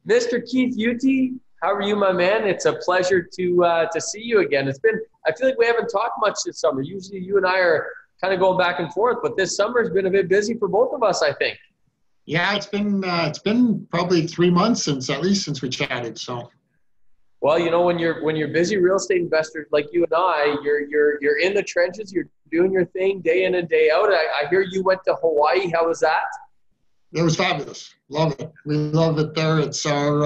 Mr. Keith Uthe, how are you, my man? It's a pleasure to see you again. I feel like we haven't talked much this summer. Usually you and I are kind of going back and forth, but this summer has been a bit busy for both of us, I think. Yeah, it's been probably 3 months since we chatted. So, well, you know, when you're busy real estate investors like you and I, you're in the trenches. You're doing your thing day in and day out. I hear you went to Hawaii. How was that? it was fabulous. Love it. We love it there. It's our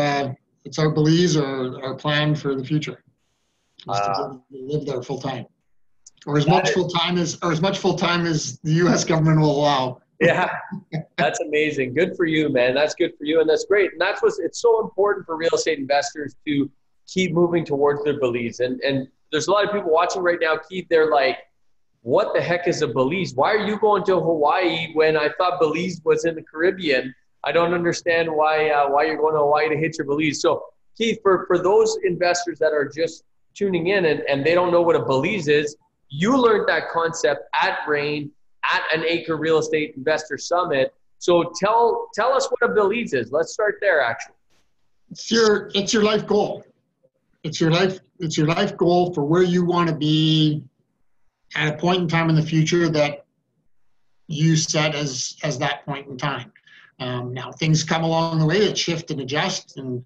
Belize, our plan for the future. Is to live there full time, or as much full time as the U.S. government will allow. Yeah, that's amazing. Good for you, man. That's good for you, and that's great. And it's so important for real estate investors to keep moving towards their Belize. And there's a lot of people watching right now, Keith. They're like, "What the heck is a Belize? Why are you going to Hawaii when I thought Belize was in the Caribbean? I don't understand why you're going to Hawaii to hit your Belize." So, Keith, for those investors that are just tuning in and they don't know what a Belize is, you learned that concept at REIN, at an ACRE Real Estate Investor Summit. So tell us what a Belize is. Let's start there, actually. It's your life goal. It's your life goal for where you want to be at a point in time in the future that you set as that point in time. Now things come along the way that shift and adjust and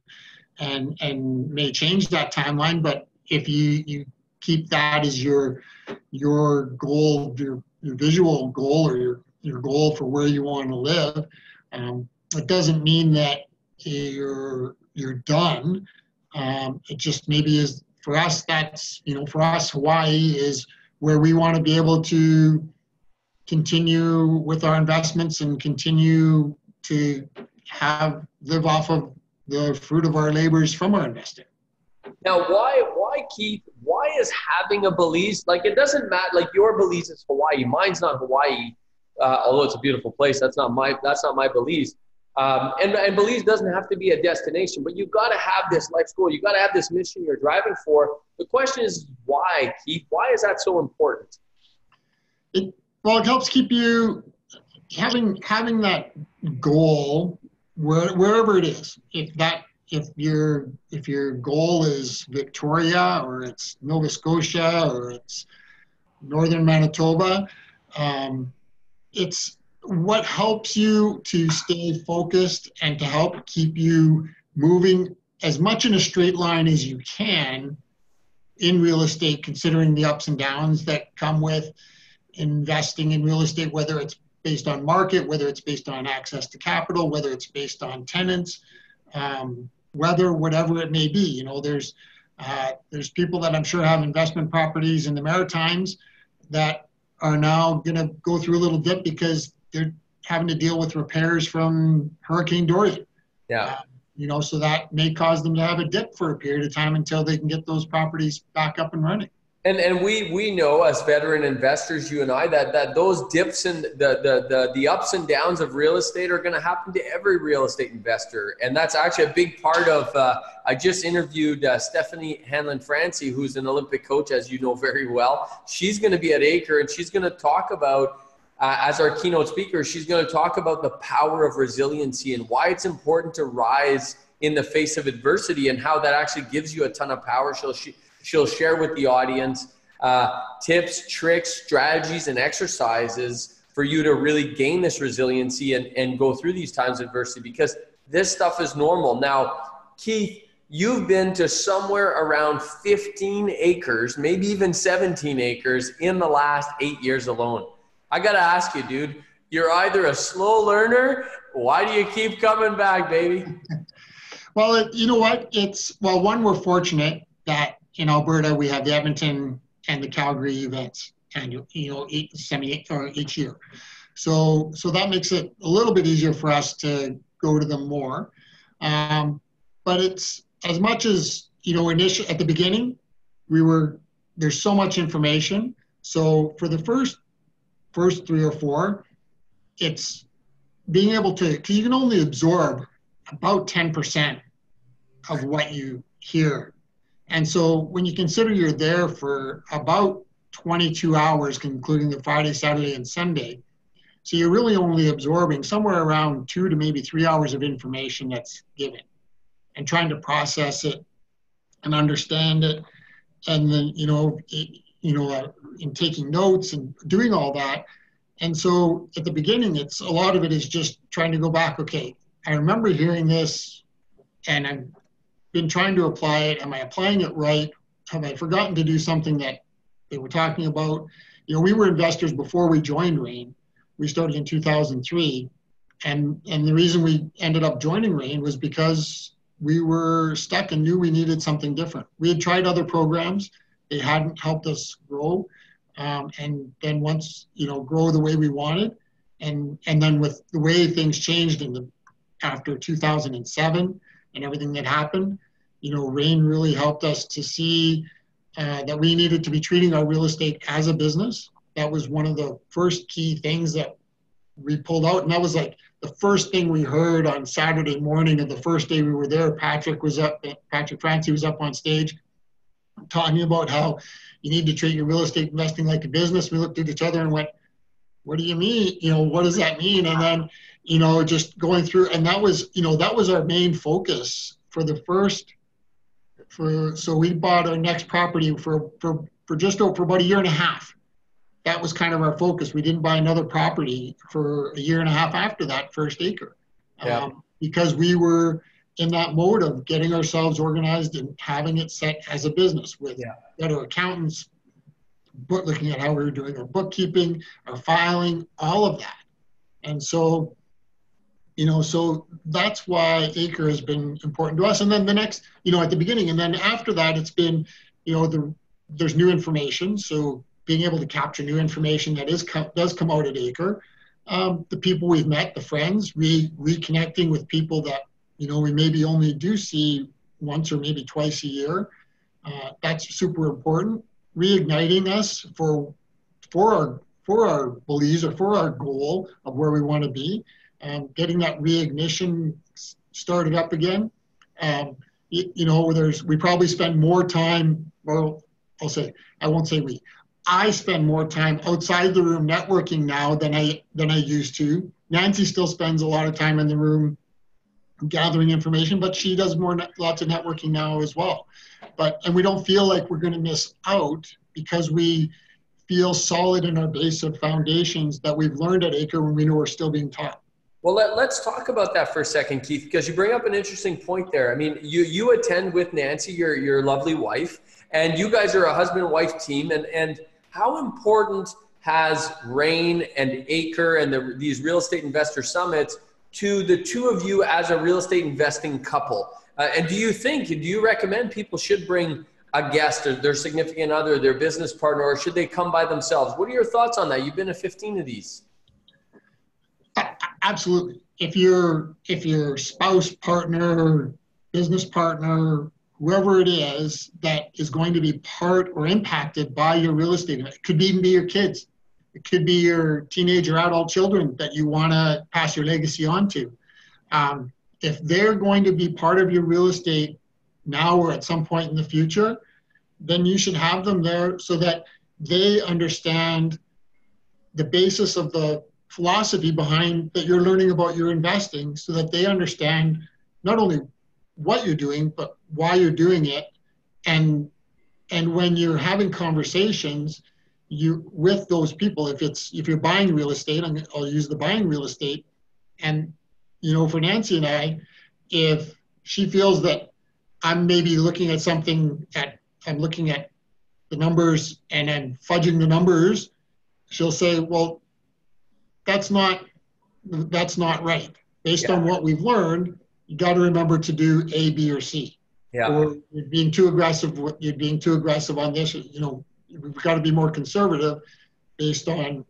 may change that timeline, but if you keep that as your goal, your visual goal, or your goal for where you want to live, it doesn't mean that you're done. It just maybe is for us. For us, Hawaii is where we want to be able to continue with our investments and continue to live off of the fruit of our labors from our investing. Now, why, Keith? Why is having a Belize, like, it doesn't matter, like your Belize is Hawaii, mine's not Hawaii, although it's a beautiful place. That's not my Belize. And Belize doesn't have to be a destination, but you've got to have this life goal. You've got to have this mission you're driving for. The question is why, Keith? Why is that so important? It helps keep you having that goal wherever it is. If your goal is Victoria, or it's Nova Scotia, or it's northern Manitoba, it's what helps you to stay focused and to help keep you moving as much in a straight line as you can in real estate, considering the ups and downs that come with investing in real estate, whether it's based on market, whether it's based on access to capital, whether it's based on tenants, whatever it may be. You know, there's people that I'm sure have investment properties in the Maritimes that are now going to go through a little dip because they're having to deal with repairs from Hurricane Dorian. Yeah. So that may cause them to have a dip for a period of time until they can get those properties back up and running. And we know, as veteran investors, you and I, that those dips and the ups and downs of real estate are going to happen to every real estate investor. And that's actually a big part of, I just interviewed Stephanie Hanlon-Francie, who's an Olympic coach, as you know very well. She's going to be at ACRE, and she's going to talk about, as our keynote speaker, she's going to talk about the power of resiliency and why it's important to rise in the face of adversity and how that actually gives you a ton of power. She'll share with the audience tips, tricks, strategies, and exercises for you to really gain this resiliency and go through these times of adversity, because this stuff is normal. Now, Keith, you've been to somewhere around 15 acres, maybe even 17 acres in the last 8 years alone. I got to ask you, dude, you're either a slow learner. Why do you keep coming back, baby? Well, you know what? One, we're fortunate that in Alberta, we have the Edmonton and the Calgary events, and each year. So that makes it a little bit easier for us to go to them more. But it's as much as, initially at the beginning, there's so much information. So for the first 3 or 4, it's being able to, because you can only absorb about 10% of what you hear. And so when you consider you're there for about 22 hours, including the Friday, Saturday, and Sunday, so you're really only absorbing somewhere around 2 to maybe 3 hours of information that's given. and trying to process it and understand it. And then, in taking notes and doing all that. And so at the beginning, a lot of it is just trying to go back. Okay, I remember hearing this and I've been trying to apply it. Am I applying it right? Have I forgotten to do something that they were talking about? We were investors before we joined REIN. We started in 2003. And the reason we ended up joining REIN was because we were stuck and knew we needed something different. We had tried other programs. They hadn't helped us grow. And then once, grow the way we wanted. And then with the way things changed after 2007 and everything that happened, REIN really helped us to see that we needed to be treating our real estate as a business. That was one of the first key things that we pulled out. And that was like the first thing we heard on Saturday morning of the first day we were there. Patrick Francoeur was up on stage talking about how you need to treat your real estate investing like a business. We looked at each other and went, what do you mean? What does that mean? And then, just going through, and that was our main focus so we bought our next property for about a year and a half. That was kind of our focus. We didn't buy another property for a year and a half after that first ACRE, because we were in that mode of getting ourselves organized and having it set as a business with better accountants, looking at how we were doing our bookkeeping, our filing, all of that. And so, so that's why ACRE has been important to us. And then the next, at the beginning, and then after that, it's been, there's new information. So being able to capture new information that does come out at ACRE, the people we've met, the friends, reconnecting with people that, we maybe only do see once or maybe twice a year. That's super important. Reigniting us for our beliefs or for our goal of where we want to be, and getting that reignition started up again. We probably spend more time, well, I spend more time outside the room networking now than I used to. Nancy still spends a lot of time in the room gathering information, but she does lots of networking now as well. And we don't feel like we're going to miss out because we feel solid in our base of foundations that we've learned at ACRE when we know we're still being taught. Well, let's talk about that for a second, Keith, because you bring up an interesting point there. I mean, you attend with Nancy, your lovely wife, and you guys are a husband and wife team. And how important has REIN and ACRE and these real estate investor summits to the two of you as a real estate investing couple? And do you recommend people should bring a guest or their significant other, their business partner, or should they come by themselves? What are your thoughts on that? You've been to 15 of these. Absolutely. If your spouse, partner, business partner, whoever it is that is going to be part or impacted by your real estate, it could even be your kids. It could be your teenage or adult children that you want to pass your legacy on to. If they're going to be part of your real estate now or at some point in the future, then you should have them there so that they understand the basis of the philosophy behind that you're learning about your investing, so that they understand not only what you're doing, but why you're doing it. And when you're having conversations with those people, if you're buying real estate, I'll use the buying real estate. And, for Nancy and I, if she feels that I'm maybe looking at I'm looking at the numbers and I'm fudging the numbers, she'll say, well, that's not right. Based on what we've learned, you got to remember to do A, B, or C. Yeah. Or you're being too aggressive on this. We've got to be more conservative based on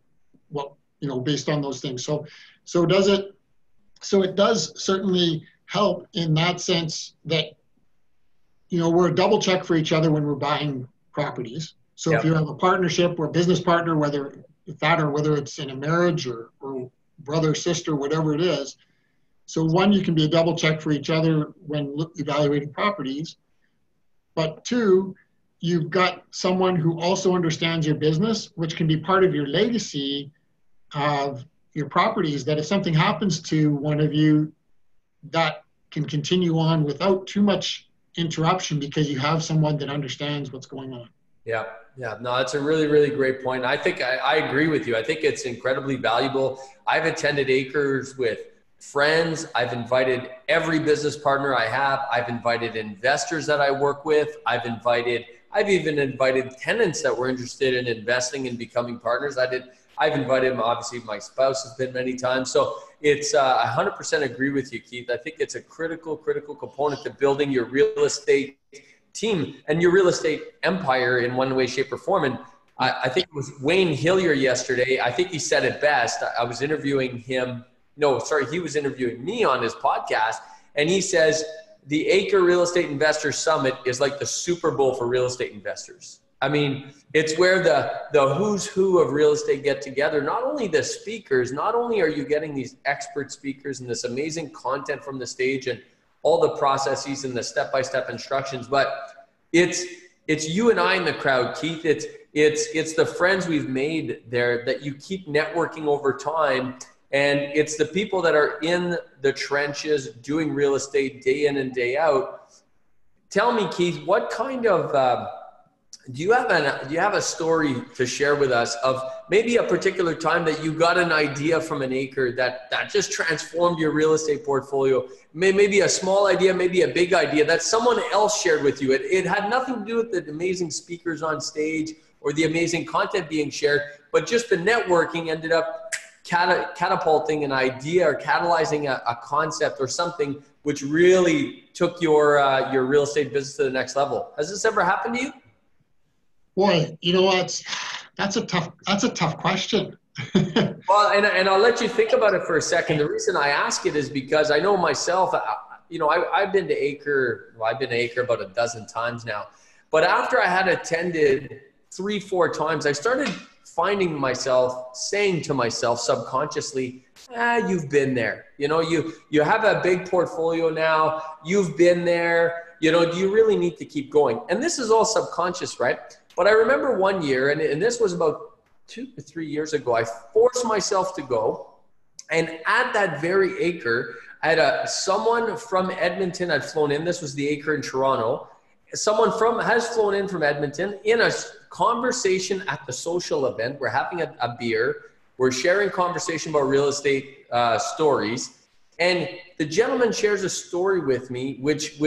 based on those things. So it does certainly help in that sense that, we're a double check for each other when we're buying properties. So if you have a partnership or a business partner, whether it's in a marriage or brother, sister, whatever it is. So one, you can be a double check for each other when evaluating properties. But two, you've got someone who also understands your business, which can be part of your legacy of your properties, that if something happens to one of you, that can continue on without too much interruption because you have someone that understands what's going on. Yeah. Yeah. No, that's a really, really great point. I think I agree with you. I think it's incredibly valuable. I've attended ACREs with friends. I've invited every business partner I have. I've invited investors that I work with. I've even invited tenants that were interested in investing and becoming partners. I've invited them. Obviously, my spouse has been many times. So it's 100% agree with you, Keith. I think it's a critical component to building your real estate team and your real estate empire in one way, shape, or form. And I think it was Wayne Hillier yesterday. I think he said it best. I was interviewing him. No, sorry, he was interviewing me on his podcast. And he says, the ACRE Real Estate Investors Summit is like the Super Bowl for real estate investors. I mean, it's where the who's who of real estate get together. Not only the speakers, not only are you getting these expert speakers and this amazing content from the stage and all the processes and the step-by-step instructions, but it's you and I in the crowd, Keith. It's the friends we've made there that you keep networking over time. And it's the people that are in the trenches doing real estate day in and day out. Tell me, Keith, what kind of, do you have a story to share with us of maybe a particular time that you got an idea from an ACRE that just transformed your real estate portfolio? Maybe a small idea, maybe a big idea that someone else shared with you. It had nothing to do with the amazing speakers on stage or the amazing content being shared, but just the networking ended up catapulting an idea or catalyzing a concept or something which really took your real estate business to the next level. Has this ever happened to you? Boy, you know what? That's a tough question. Well, and I'll let you think about it for a second. The reason I ask it is because I know myself, I've been to ACRE, I've been to ACRE about a dozen times now. But after I had attended 3-4 times, I started finding myself saying to myself subconsciously, you've been there. You have a big portfolio now. You've been there. Do you really need to keep going? And this is all subconscious, right? But I remember one year, and this was about 2 to 3 years ago, I forced myself to go. And at that very ACRE, I had someone from Edmonton had flown in. This was the ACRE in Toronto. Someone has flown in from Edmonton in a conversation at the social event. We're having a beer. We're sharing conversation about real estate stories. And the gentleman shares a story with me, which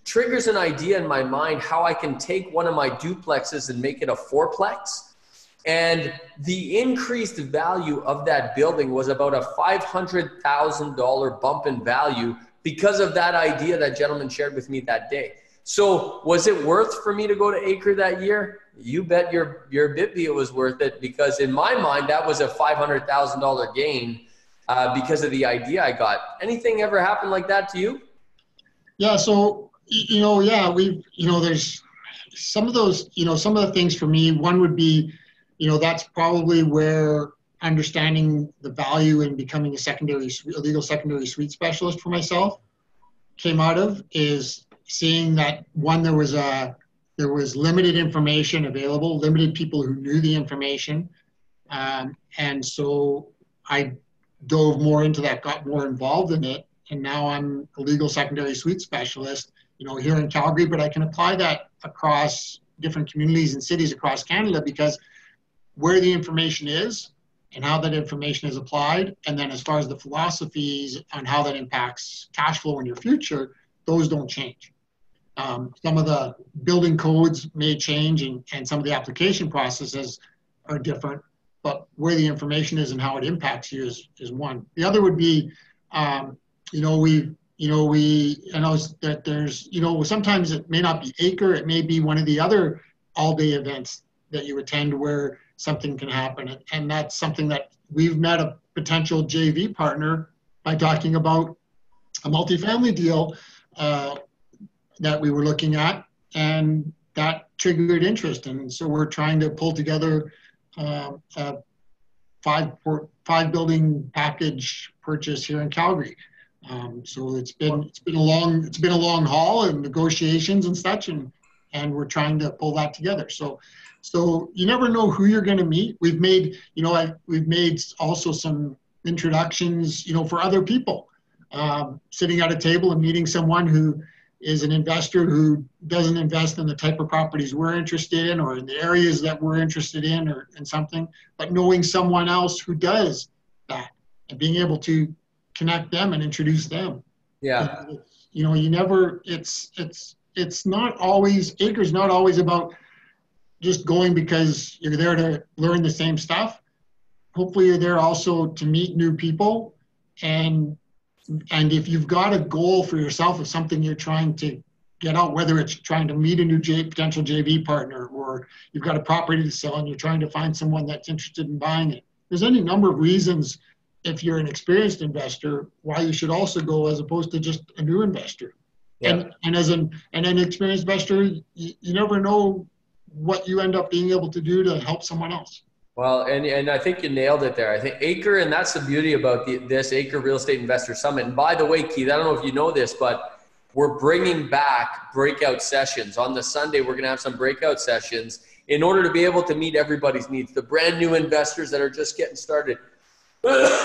triggers an idea in my mind how I can take one of my duplexes and make it a fourplex. And the increased value of that building was about a $500,000 bump in value because of that idea that gentleman shared with me that day. So was it worth for me to go to ACRE that year? You bet your Bitby it was worth it, because in my mind, that was a $500,000 gain because of the idea I got. Anything ever happen like that to you? Yeah. So, there's some of those, some of the things for me, one would be, that's probably where understanding the value in becoming a legal secondary suite specialist for myself came out of, is seeing that, one, there was limited information available, limited people who knew the information. And so I dove more into that, got more involved in it. And now I'm a legal secondary suite specialist, here in Calgary, but I can apply that across different communities and cities across Canada, because where the information is and how that information is applied, and then as far as the philosophies on how that impacts cash flow in your future, those don't change. Some of the building codes may change, and some of the application processes are different, but where the information is and how it impacts you is one. The other would be, I know that there's, sometimes it may not be ACRE, it may be one of the other all-day events that you attend where something can happen. And that's something that we've met a potential JV partner by talking about a multifamily deal that we were looking at, and that triggered interest. And so we're trying to pull together a five building package purchase here in Calgary. So it's been a long haul and negotiations and such, and we're trying to pull that together. So you never know who you're going to meet. We've made also some introductions, for other people. sitting at a table and meeting someone who is an investor who doesn't invest in the type of properties we're interested in or in the areas that we're interested in or in something, but knowing someone else who does that and being able to connect them and introduce them. Yeah. You know, you never, it's not always, ACRE's not always about just going because you're there to learn the same stuff. Hopefully you're there also to meet new people, and if you've got a goal for yourself of something you're trying to get out, whether it's trying to meet a new potential JV partner, or you've got a property to sell and you're trying to find someone that's interested in buying it. There's any number of reasons, if you're an experienced investor, why you should also go as opposed to just a new investor. Yeah. And as an experienced investor, you never know what you end up being able to do to help someone else. Well, and I think you nailed it there. I think ACRE, and that's the beauty about this ACRE Real Estate Investor Summit. And by the way, Keith, I don't know if you know this, but we're bringing back breakout sessions. On the Sunday, we're going to have some breakout sessions in order to be able to meet everybody's needs. The brand new investors that are just getting started.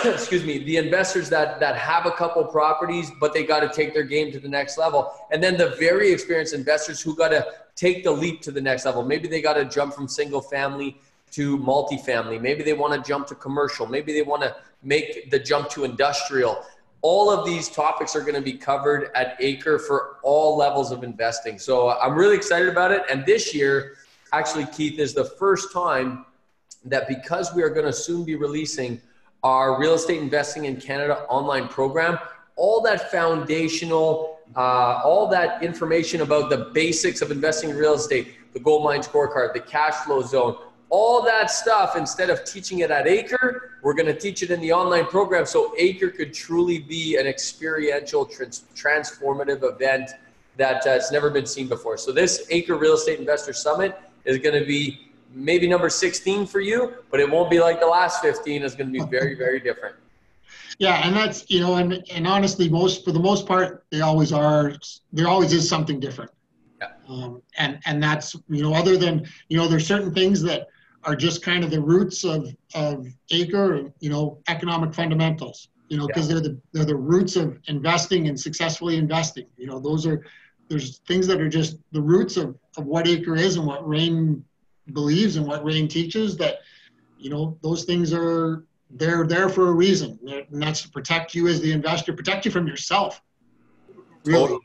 Excuse me, the investors that have a couple properties, but they got to take their game to the next level. And then the very experienced investors who got to take the leap to the next level. Maybe they got to jump from single family to multifamily. Maybe they want to jump to commercial. Maybe they want to make the jump to industrial. All of these topics are going to be covered at ACRE for all levels of investing. So I'm really excited about it. And this year, actually, Keith, is the first time that, because we are going to soon be releasing our Real Estate Investing in Canada online program, all that foundational, all that information about the basics of investing in real estate, the gold mine scorecard, the cash flow zone, all that stuff, instead of teaching it at ACRE, we're going to teach it in the online program, so ACRE could truly be an experiential, transformative event that has never been seen before. So this ACRE Real Estate Investor Summit is going to be maybe number 16 for you, but it won't be like the last 15. It's going to be very, very different. Yeah, and that's, you know, and honestly, for the most part, they always are. There always is something different. Yeah. And that's, you know, other than, you know, there's certain things that are just kind of the roots of ACRE, you know, economic fundamentals, you know, because they're the roots of investing and successfully investing. You know, there's things that are just the roots of what ACRE is and what REIN believes and what REIN teaches, that, you know, those things they're there for a reason, and that's to protect you as the investor, protect you from yourself. Really. Totally.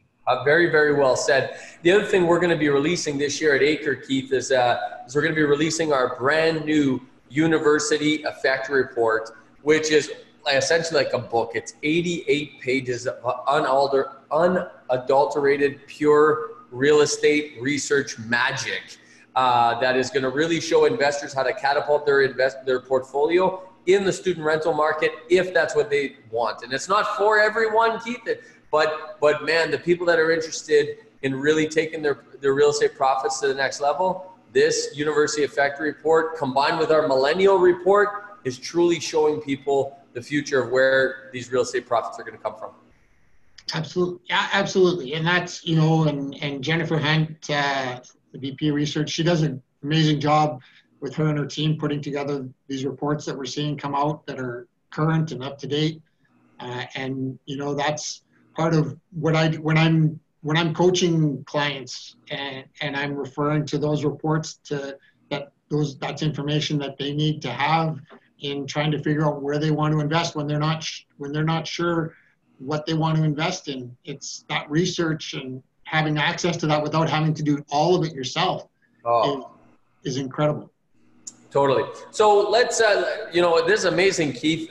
Very, very well said. The other thing we're going to be releasing this year at ACRE, Keith, is we're going to be releasing our brand new University Effect Report, which is essentially like a book. It's 88 pages of unadulterated, pure real estate research magic that is going to really show investors how to catapult their portfolio in the student rental market, if that's what they want. And it's not for everyone, Keith, but man, the people that are interested in really taking their real estate profits to the next level, this University Effect Report combined with our Millennial Report is truly showing people the future of where these real estate profits are going to come from. Absolutely. Yeah, absolutely. And that's, you know, and Jennifer Hunt, the VP of Research, she does an amazing job with her and her team putting together these reports that we're seeing come out that are current and up to date. And, you know, that's part of what when I'm coaching clients and I'm referring to those reports, that's information that they need to have in trying to figure out where they want to invest when they're not sure what they want to invest in. It's that research and having access to that without having to do all of it yourself is incredible. Totally. So let's, you know, this is amazing, Keith.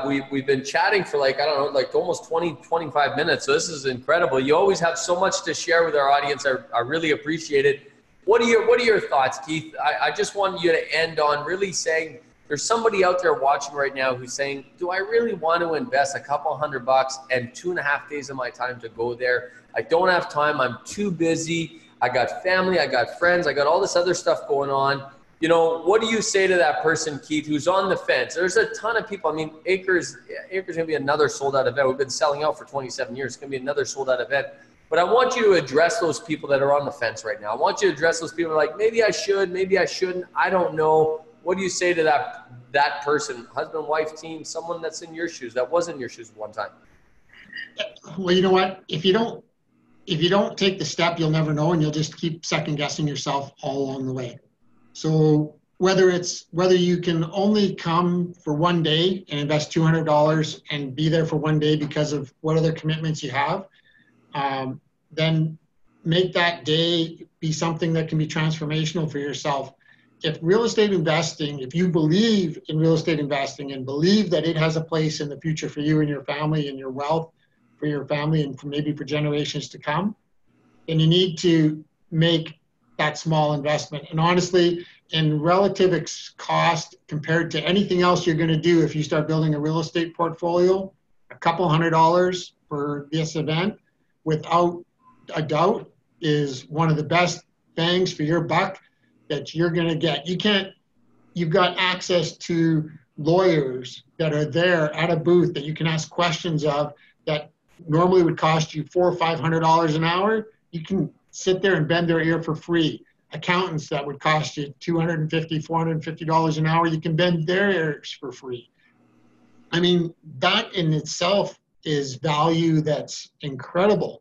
We've been chatting for like, I don't know, like almost 20, 25 minutes. So this is incredible. You always have so much to share with our audience. I really appreciate it. What are your thoughts, Keith? I just want you to end on really saying, there's somebody out there watching right now who's saying, do I really want to invest a couple $100 and 2.5 days of my time to go there? I don't have time. I'm too busy. I got family. I got friends. I got all this other stuff going on. You know, what do you say to that person, Keith, who's on the fence? There's a ton of people. I mean, ACRE's going to be another sold-out event. We've been selling out for 27 years. It's going to be another sold-out event. But I want you to address those people that are on the fence right now. I want you to address those people like, maybe I should, maybe I shouldn't. I don't know. What do you say to that person, husband, wife, team, someone that's in your shoes, that was in your shoes at one time? Well, you know what? If you don't take the step, you'll never know, and you'll just keep second guessing yourself all along the way. So whether you can only come for one day and invest $200 and be there for one day because of what other commitments you have, then make that day be something that can be transformational for yourself. If real estate investing, if you believe in real estate investing and believe that it has a place in the future for you and your family and your wealth for your family and maybe for generations to come, then you need to make that small investment. And honestly, in relative cost compared to anything else you're going to do, if you start building a real estate portfolio, a couple $100 for this event, without a doubt, is one of the best bangs for your buck that you're going to get. You've got access to lawyers that are there at a booth that you can ask questions of that normally would cost you $400 or $500 an hour. You can sit there and bend their ear for free. Accountants that would cost you $250, $450 an hour, you can bend their ears for free. I mean, that in itself is value that's incredible.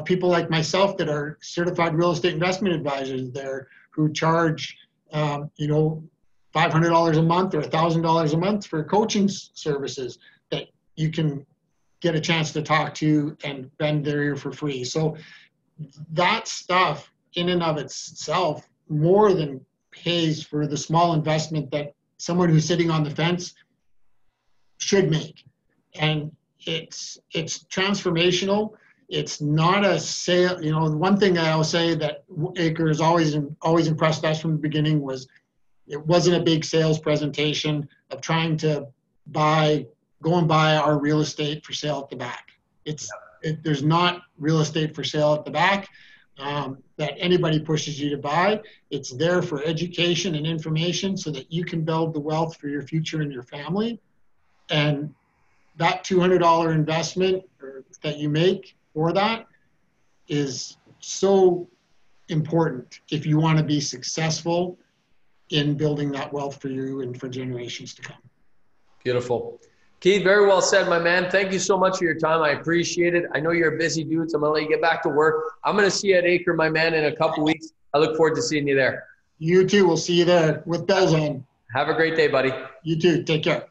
People like myself that are certified real estate investment advisors there who charge, $500 a month or $1,000 a month for coaching services that you can get a chance to talk to and bend their ear for free. So that stuff in and of itself more than pays for the small investment that someone who's sitting on the fence should make. And it's transformational. It's not a sale. One thing I will say that ACRE has always impressed us from the beginning was it wasn't a big sales presentation of trying to go and buy our real estate for sale at the back. There's not real estate for sale at the back that anybody pushes you to buy. It's there for education and information so that you can build the wealth for your future and your family. And that $200 investment that you make for that is so important if you want to be successful in building that wealth for you and for generations to come. Beautiful. Keith, very well said, my man. Thank you so much for your time. I appreciate it. I know you're a busy dude, so I'm going to let you get back to work. I'm going to see you at ACRE, my man, in a couple weeks. I look forward to seeing you there. You too. We'll see you there with bells on. Have a great day, buddy. You too. Take care.